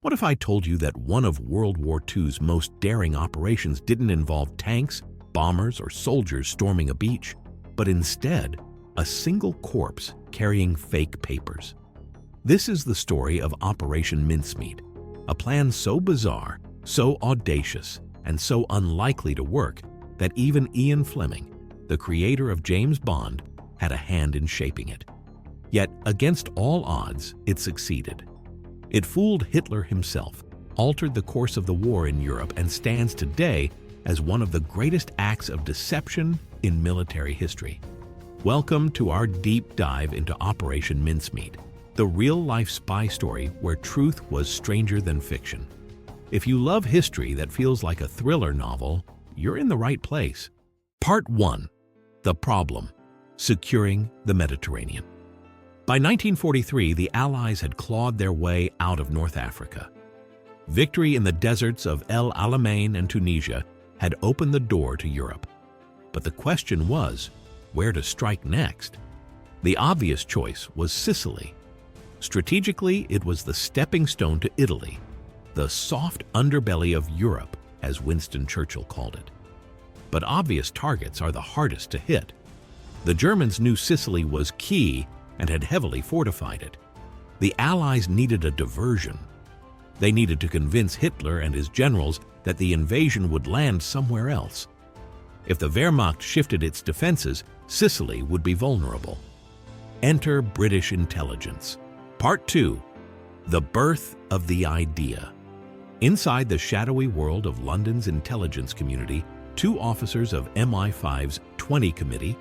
What if I told you that one of World War II's most daring operations didn't involve tanks, bombers, or soldiers storming a beach, but instead a single corpse carrying fake papers? This is the story of Operation Mincemeat, a plan so bizarre, so audacious, and so unlikely to work that even Ian Fleming, the creator of James Bond, had a hand in shaping it. Yet, against all odds, it succeeded. It fooled Hitler himself, altered the course of the war in Europe, and stands today as one of the greatest acts of deception in military history. Welcome to our deep dive into Operation Mincemeat, the real-life spy story where truth was stranger than fiction. If you love history that feels like a thriller novel, you're in the right place. Part 1. The Problem: Securing the Mediterranean. By 1943, the Allies had clawed their way out of North Africa. Victory in the deserts of El Alamein and Tunisia had opened the door to Europe. But the question was, where to strike next? The obvious choice was Sicily. Strategically, it was the stepping stone to Italy, the soft underbelly of Europe, as Winston Churchill called it. But obvious targets are the hardest to hit. The Germans knew Sicily was key and had heavily fortified it. The Allies needed a diversion. They needed to convince Hitler and his generals that the invasion would land somewhere else. If the Wehrmacht shifted its defenses, Sicily would be vulnerable. Enter British intelligence. Part 2. The Birth of the Idea. Inside the shadowy world of London's intelligence community, two officers of MI5's 20 Committee,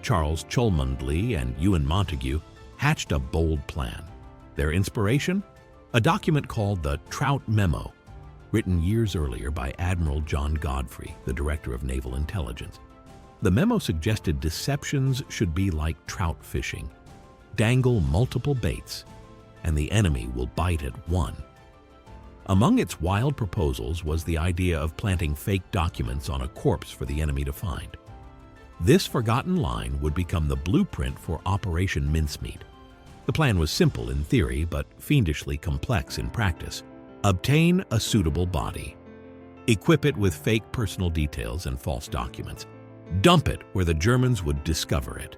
Charles Cholmondeley and Ewan Montague, hatched a bold plan. Their inspiration? A document called the Trout Memo, written years earlier by Admiral John Godfrey, the Director of Naval Intelligence. The memo suggested deceptions should be like trout fishing. Dangle multiple baits, and the enemy will bite at one. Among its wild proposals was the idea of planting fake documents on a corpse for the enemy to find. This forgotten line would become the blueprint for Operation Mincemeat. The plan was simple in theory, but fiendishly complex in practice. Obtain a suitable body. Equip it with fake personal details and false documents. Dump it where the Germans would discover it.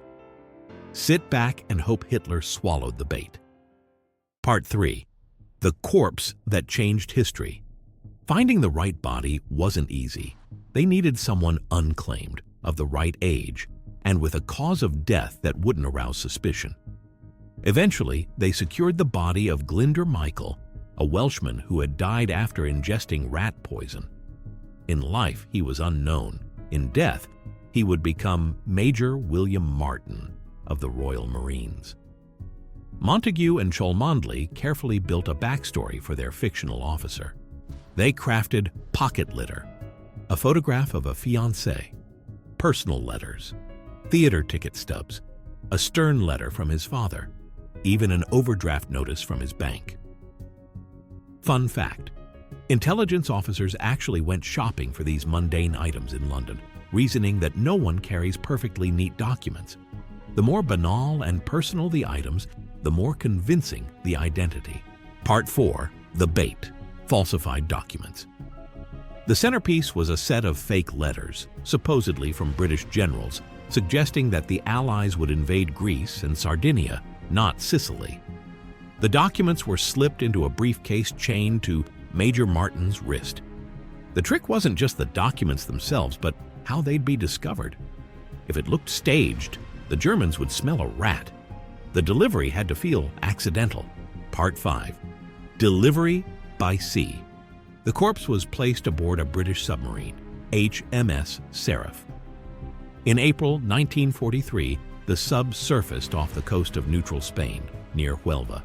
Sit back and hope Hitler swallowed the bait. Part 3. The Corpse that Changed History. Finding the right body wasn't easy. They needed someone unclaimed, of the right age, and with a cause of death that wouldn't arouse suspicion. Eventually, they secured the body of Glyndwr Michael, a Welshman who had died after ingesting rat poison. In life, he was unknown. In death, he would become Major William Martin of the Royal Marines. Montague and Cholmondeley carefully built a backstory for their fictional officer. They crafted pocket litter, a photograph of a fiancé, personal letters, theater ticket stubs, a stern letter from his father, even an overdraft notice from his bank. Fun fact: intelligence officers actually went shopping for these mundane items in London, reasoning that no one carries perfectly neat documents. The more banal and personal the items, the more convincing the identity. Part 4. The Bait: Falsified Documents. The centerpiece was a set of fake letters, supposedly from British generals, suggesting that the Allies would invade Greece and Sardinia, not Sicily. The documents were slipped into a briefcase chained to Major Martin's wrist. The trick wasn't just the documents themselves, but how they'd be discovered. If it looked staged, the Germans would smell a rat. The delivery had to feel accidental. Part 5. Delivery by Sea. The corpse was placed aboard a British submarine, HMS Seraph. In April 1943, the sub surfaced off the coast of neutral Spain, near Huelva.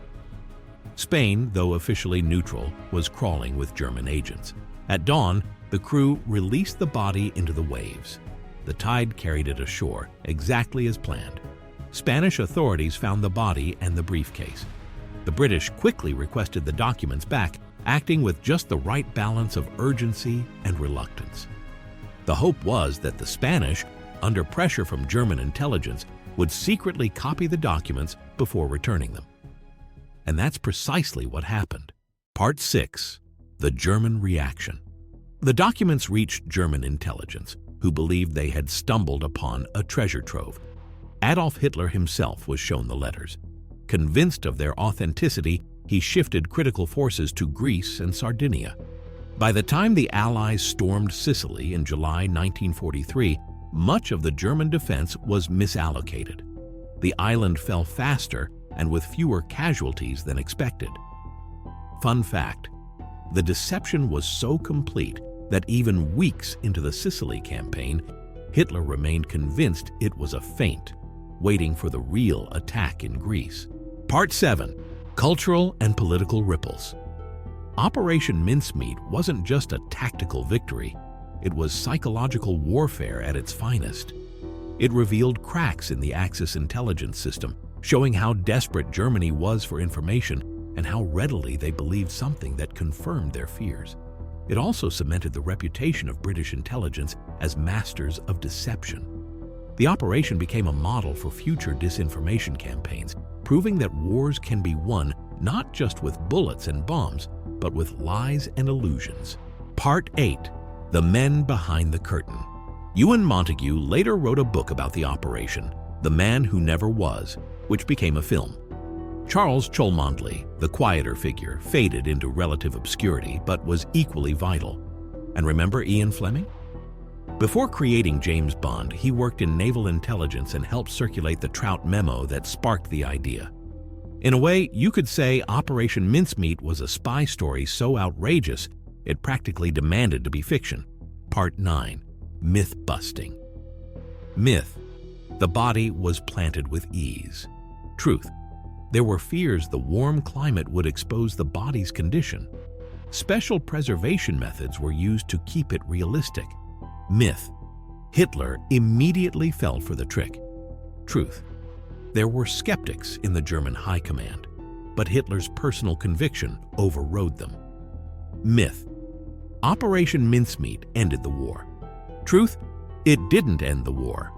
Spain, though officially neutral, was crawling with German agents. At dawn, the crew released the body into the waves. The tide carried it ashore, exactly as planned. Spanish authorities found the body and the briefcase. The British quickly requested the documents back, acting with just the right balance of urgency and reluctance. The hope was that the Spanish, under pressure from German intelligence, would secretly copy the documents before returning them. And that's precisely what happened. Part 6. The German Reaction. The documents reached German intelligence, who believed they had stumbled upon a treasure trove. Adolf Hitler himself was shown the letters. Convinced of their authenticity, he shifted critical forces to Greece and Sardinia. By the time the Allies stormed Sicily in July 1943, much of the German defense was misallocated. The island fell faster and with fewer casualties than expected. Fun fact: the deception was so complete that even weeks into the Sicily campaign, Hitler remained convinced it was a feint, waiting for the real attack in Greece. Part 7. Cultural and Political Ripples. Operation Mincemeat wasn't just a tactical victory, it was psychological warfare at its finest. It revealed cracks in the Axis intelligence system, showing how desperate Germany was for information and how readily they believed something that confirmed their fears. It also cemented the reputation of British intelligence as masters of deception. The operation became a model for future disinformation campaigns, proving that wars can be won not just with bullets and bombs, but with lies and illusions. Part 8. The Men Behind the Curtain. Ewan Montague later wrote a book about the operation, The Man Who Never Was, which became a film. Charles Cholmondeley, the quieter figure, faded into relative obscurity but was equally vital. And remember Ian Fleming? Before creating James Bond, he worked in naval intelligence and helped circulate the Trout memo that sparked the idea. In a way, you could say Operation Mincemeat was a spy story so outrageous it practically demanded to be fiction. Part 9. Myth-busting. Myth: the body was planted with ease. Truth: there were fears the warm climate would expose the body's condition. Special preservation methods were used to keep it realistic. Myth: Hitler immediately fell for the trick. Truth: there were skeptics in the German high command, but Hitler's personal conviction overrode them. Myth: Operation Mincemeat ended the war. Truth: it didn't end the war,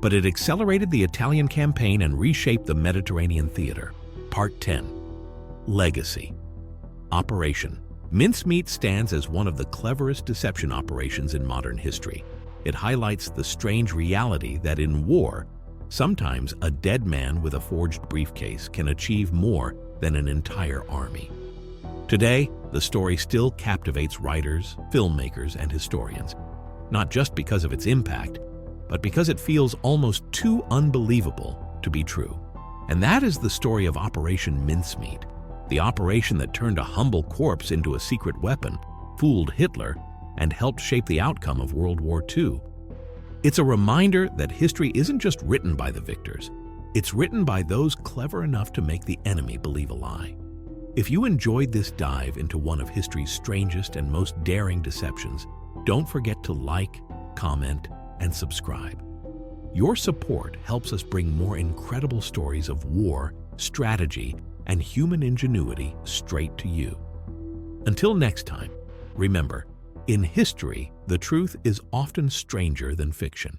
but it accelerated the Italian campaign and reshaped the Mediterranean theater. Part 10. Legacy. Operation Mincemeat stands as one of the cleverest deception operations in modern history. It highlights the strange reality that in war, sometimes a dead man with a forged briefcase can achieve more than an entire army. Today, the story still captivates writers, filmmakers, and historians, not just because of its impact, but because it feels almost too unbelievable to be true. And that is the story of Operation Mincemeat, the operation that turned a humble corpse into a secret weapon, fooled Hitler, and helped shape the outcome of World War II. It's a reminder that history isn't just written by the victors, it's written by those clever enough to make the enemy believe a lie. If you enjoyed this dive into one of history's strangest and most daring deceptions, don't forget to like, comment, and subscribe. Your support helps us bring more incredible stories of war, strategy, and human ingenuity straight to you. Until next time, remember, in history, the truth is often stranger than fiction.